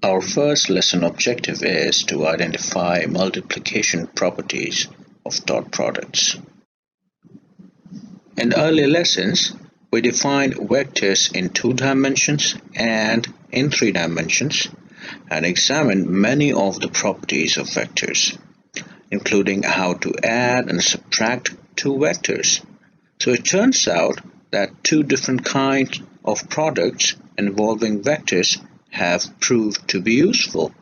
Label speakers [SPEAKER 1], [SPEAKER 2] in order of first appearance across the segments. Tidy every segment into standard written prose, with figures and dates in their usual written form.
[SPEAKER 1] Our first lesson objective is to identify multiplication properties of dot products. In earlier lessons, we defined vectors in 2 dimensions and in 3 dimensions and examined many of the properties of vectors, including how to add and subtract 2 vectors. So it turns out that 2 different kinds of products involving vectors have proved to be useful.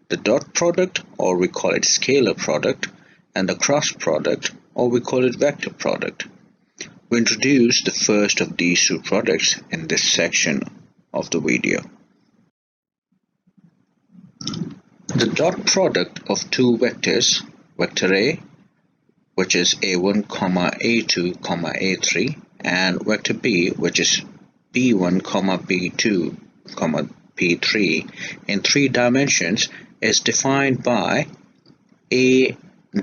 [SPEAKER 1] The dot product, or we call it scalar product, and the cross product, or we call it vector product. We introduce the first of these 2 products in this section of the video. The dot product of 2 vectors, vector A, which is A1, A2, A3, and vector B, which is B1, B2, P3 in 3 dimensions, is defined by A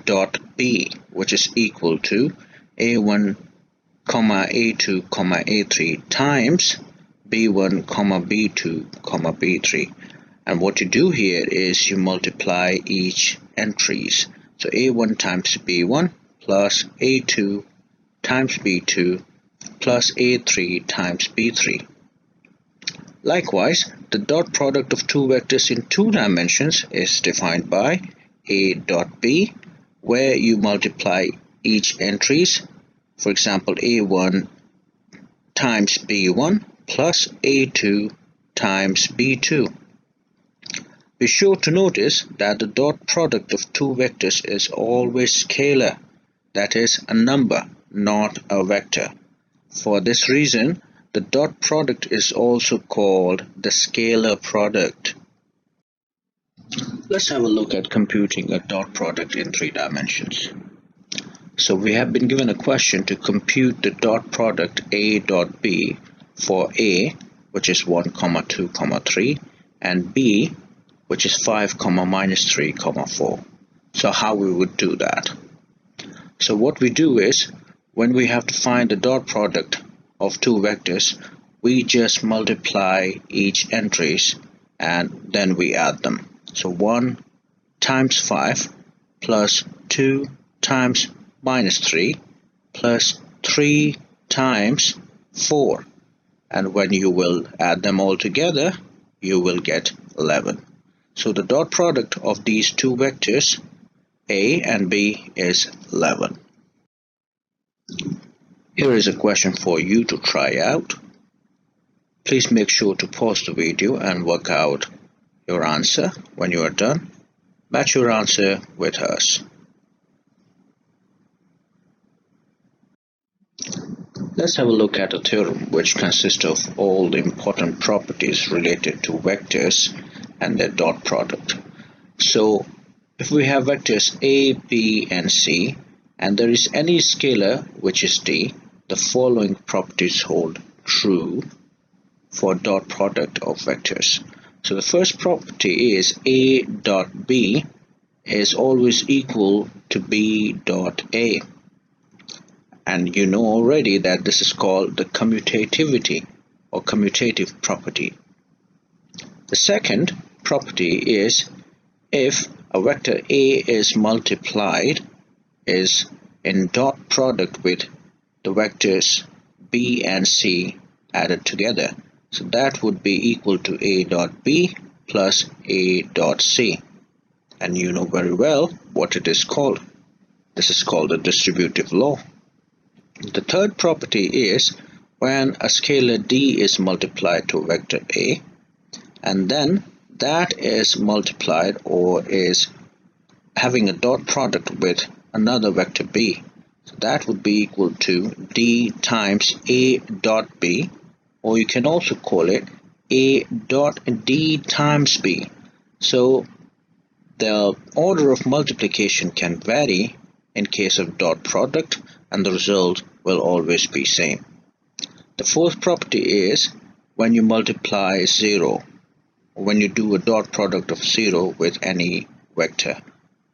[SPEAKER 1] dot B, which is equal to A1, A2, A3 times B1, B2, B3. And what you do here is you multiply each entries. So A1 times B1 plus A2 times B2 plus A3 times B3. Likewise, the dot product of 2 vectors in 2 dimensions is defined by A dot B, where you multiply each entries. For example, A1 times B1 plus A2 times B2. Be sure to notice that the dot product of 2 vectors is always scalar, that is, a number, not a vector. For this reason, the dot product is also called the scalar product. Let's have a look at computing a dot product in 3 dimensions. So we have been given a question to compute the dot product A dot B for A, which is 1, 2, 3, and B, which is 5, minus 3, 4. So how we would do that? So what we do is, when we have to find the dot product of 2 vectors, we just multiply each entries and then we add them. So 1 times 5 plus 2 times minus 3 plus 3 times 4, and when you will add them all together, you will get 11. So the dot product of these 2 vectors A and B is 11. Here is a question for you to try out. Please make sure to pause the video and work out your answer. When you are done, match your answer with hers. Let's have a look at a theorem which consists of all the important properties related to vectors and their dot product. So if we have vectors A, B, and C, and there is any scalar which is D, the following properties hold true for dot product of vectors. So the first property is A dot B is always equal to B dot A. And you know already that this is called the commutativity or commutative property. The second property is if a vector A is multiplied is in dot product with the vectors B and C added together. So that would be equal to A dot B plus A dot C. And you know very well what it is called. This is called the distributive law. The third property is when a scalar D is multiplied to vector A, and then that is multiplied or is having a dot product with another vector B. So that would be equal to D times A dot B, or you can also call it A dot D times B. So the order of multiplication can vary in case of dot product, and the result will always be same. The fourth property is when you multiply 0, or when you do a dot product of 0 with any vector,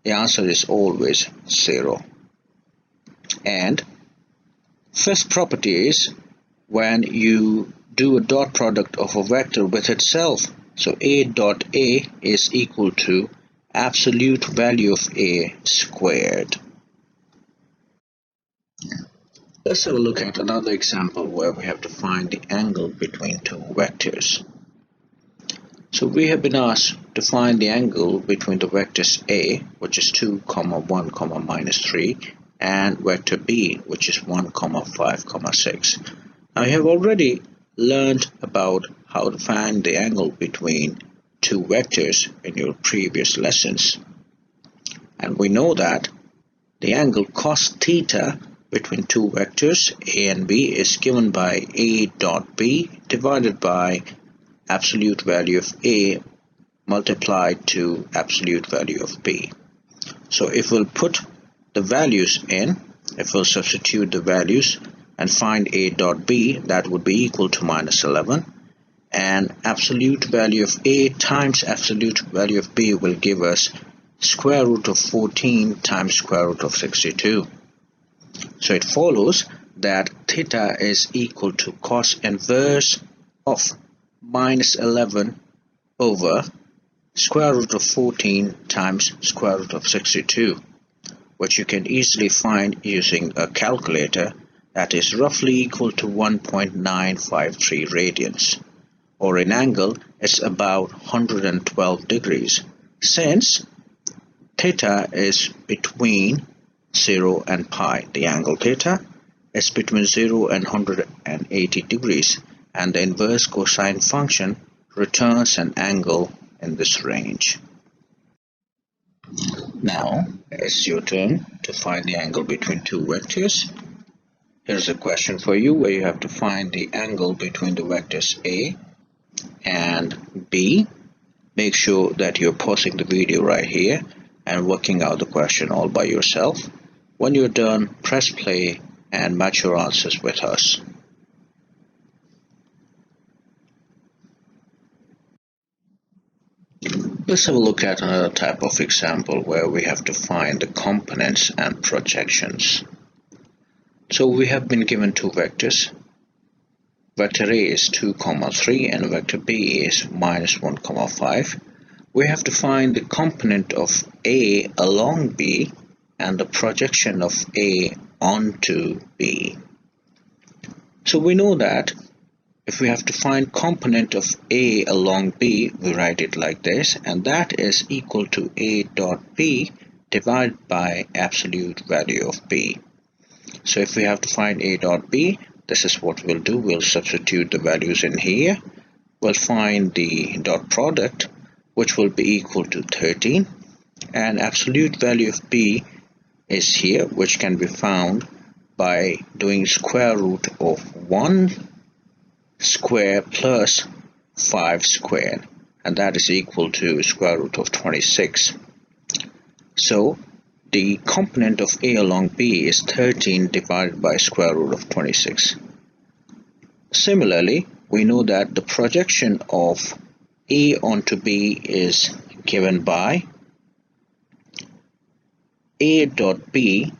[SPEAKER 1] the answer is always 0. And fifth property is when you do a dot product of a vector with itself. So A dot A is equal to absolute value of A squared. Let's have a look at another example where we have to find the angle between two vectors. So we have been asked to find the angle between the vectors A, which is 2, 1, -3, and vector B, which is 1, 5, 6. Now you have already learned about how to find the angle between two vectors in your previous lessons. And we know that the angle cos theta between two vectors A and B is given by A dot B divided by absolute value of A multiplied to absolute value of B. So if we'll put the values in, if we'll substitute the values and find A dot B, that would be equal to -11, and absolute value of A times absolute value of B will give us square root of 14 times square root of 62. So it follows that theta is equal to cos inverse of -11 over square root of 14 times square root of 62, which you can easily find using a calculator. That is roughly equal to 1.953 radians, or in angle it's about 112 degrees, since theta is between 0 and pi. The angle theta is between 0 and 180 degrees, and the inverse cosine function returns an angle in this range. Now it's your turn to find the angle between two vectors. Here's a question for you where you have to find the angle between the vectors A and B. Make sure that you're pausing the video right here and working out the question all by yourself. When you're done, press play and match your answers with us. Let's have a look at another type of example where we have to find the components and projections. So we have been given two vectors. Vector A is 2, 3 and vector B is -1, 5. We have to find the component of A along B and the projection of A onto B. So we know that if we have to find component of A along B, we write it like this, and that is equal to A dot B divided by absolute value of B. So if we have to find A dot B, this is what we'll do. We'll substitute the values in here. We'll find the dot product, which will be equal to 13, and absolute value of B is here, which can be found by doing square root of 1 square plus 5 squared, and that is equal to square root of 26. So the component of A along B is 13 divided by square root of 26. Similarly, we know that the projection of A onto B is given by A dot B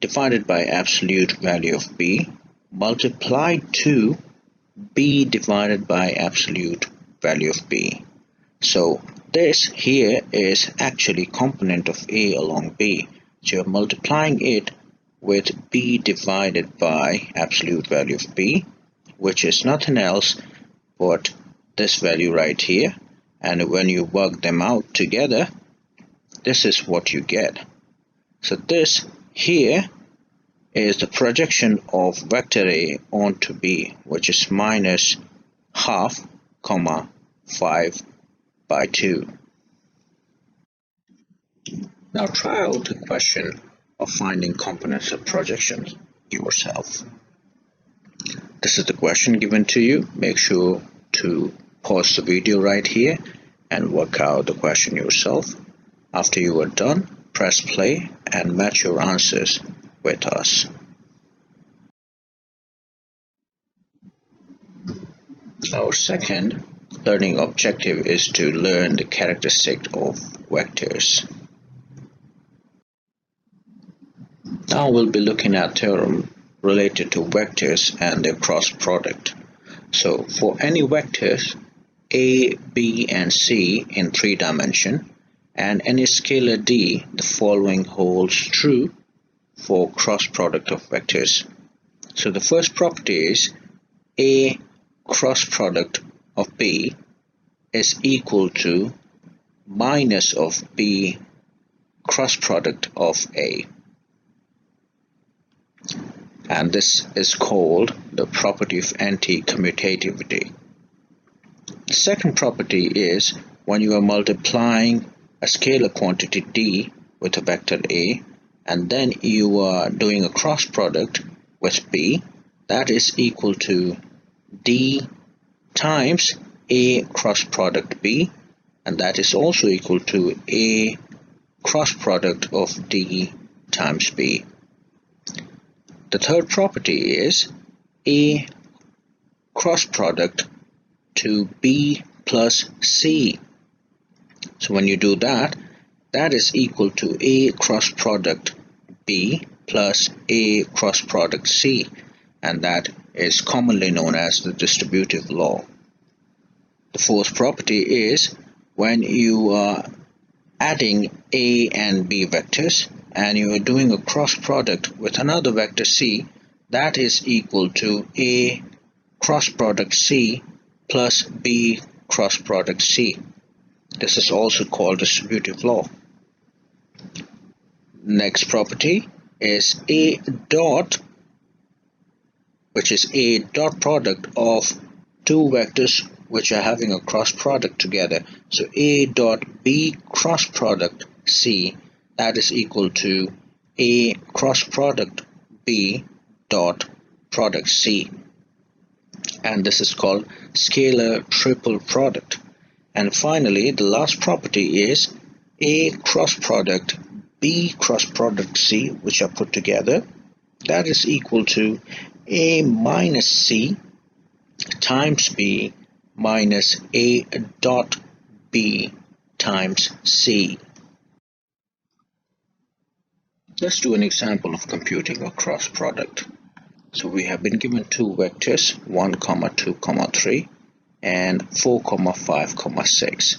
[SPEAKER 1] divided by absolute value of B multiplied to B divided by absolute value of B. So this here is actually component of A along B. So you're multiplying it with B divided by absolute value of B, which is nothing else but this value right here. And when you work them out together, this is what you get. So this here is the projection of vector A onto B, which is -1/2, 5 by 2. Now try out the question of finding components of projections yourself. This is the question given to you. Make sure to pause the video right here and work out the question yourself. After you are done, press play and match your answers with us. Our second learning objective is to learn the characteristic of vectors. Now we'll be looking at theorem related to vectors and their cross product. So for any vectors A, B, and C in 3 dimensions, and any scalar D, the following holds true for cross product of vectors. So the first property is A cross product of B is equal to minus of B cross product of A, and this is called the property of anti-commutativity. The second property is when you are multiplying a scalar quantity D with a vector A, and then you are doing a cross product with B, that is equal to D times A cross product B, and that is also equal to A cross product of D times B. The third property is A cross product to B plus C. So when you do that, that is equal to A cross product B plus A cross product C, and that is commonly known as the distributive law. The fourth property is when you are adding A and B vectors and you are doing a cross product with another vector C, that is equal to A cross product C plus B cross product C. This is also called distributive law. Next property is A dot, which is A dot product of two vectors which are having a cross product together. So A dot B cross product C, that is equal to A cross product B dot product C, and this is called scalar triple product. And finally, the last property is A cross product B cross product C, which are put together, that is equal to A minus C times B minus A dot B times C. Let's do an example of computing a cross product. So we have been given two vectors, 1, 2, 3 and 4, 5, 6.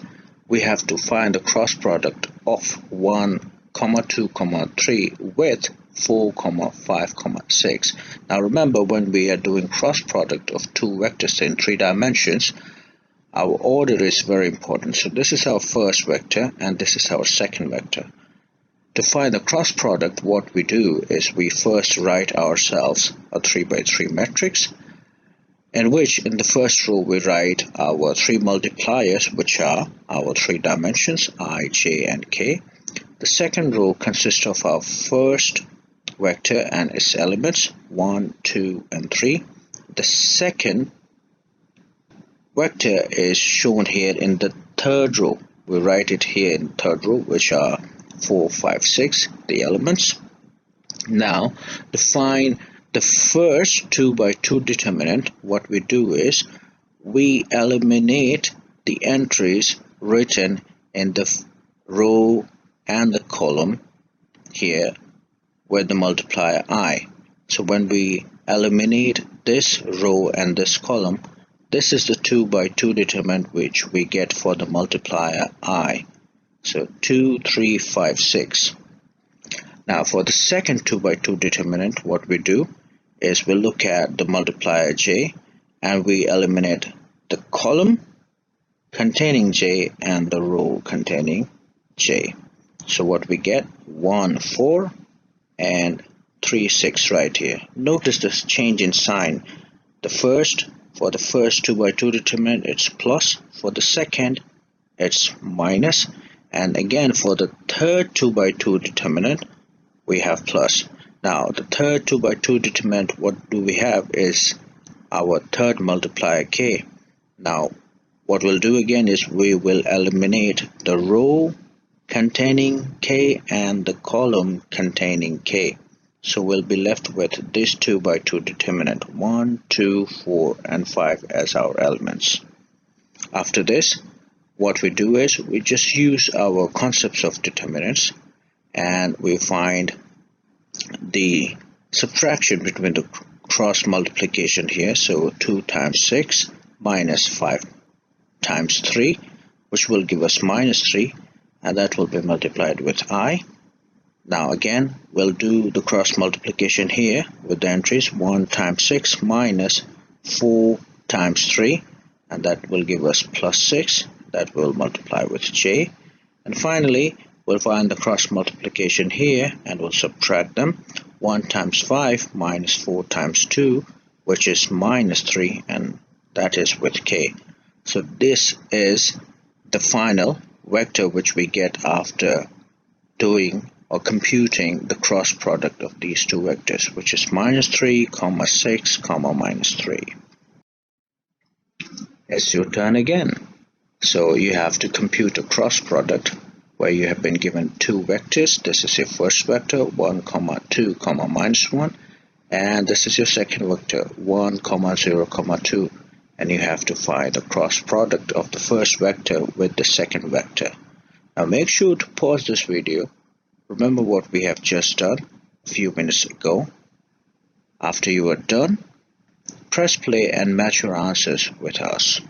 [SPEAKER 1] We have to find the cross product of 1, 2, 3 with 4, 5, 6. Now remember, when we are doing cross product of two vectors in 3 dimensions, our order is very important. So this is our first vector and this is our second vector. To find the cross product, what we do is we first write ourselves a 3 by 3 matrix, in which in the first row we write our 3 multipliers, which are our 3 dimensions I, j and k. The second row consists of our first vector and its elements 1, 2 and 3. The second vector is shown here in the third row. We write it here in the third row, which are 4, 5, 6, the elements. Now, to find the first 2 by 2 determinant, what we do is we eliminate the entries written in the row and the column here with the multiplier I. So when we eliminate this row and this column, this is the 2 by 2 determinant which we get for the multiplier I. So 2, 3, 5, 6. Now for the second 2 by 2 determinant, what we do is we look at the multiplier j and we eliminate the column containing j and the row containing j. So what we get, 1, 4 and 3, 6 right here. Notice this change in sign. For the first 2 by 2 determinant, it's plus. For the second, it's minus. And again, for the third 2 by 2 determinant, we have plus. Now, the third 2 by 2 determinant, what do we have is our third multiplier k. Now, what we'll do again is we will eliminate the row containing k and the column containing k. So we'll be left with this 2 by 2 determinant, 1, 2, 4, and 5 as our elements. After this, what we do is we just use our concepts of determinants and we find the subtraction between the cross multiplication here. So 2 times 6 minus 5 times 3, which will give us minus 3, and that will be multiplied with I. Now again, we'll do the cross multiplication here with the entries 1 times 6 minus 4 times 3, and that will give us plus 6. That will multiply with j. And finally, we'll find the cross multiplication here and we'll subtract them. 1 times 5 minus 4 times 2, which is minus 3, and that is with k. So this is the final vector which we get after doing or computing the cross product of these two vectors, which is minus 3, comma 6, comma minus 3. It's your turn again. So you have to compute a cross product where you have been given two vectors. This is your first vector, 1, comma 2, comma minus 1, and this is your second vector, 1, comma 0, comma 2, and you have to find the cross product of the first vector with the second vector. Now make sure to pause this video. Remember what we have just done a few minutes ago. After you are done, press play and match your answers with us.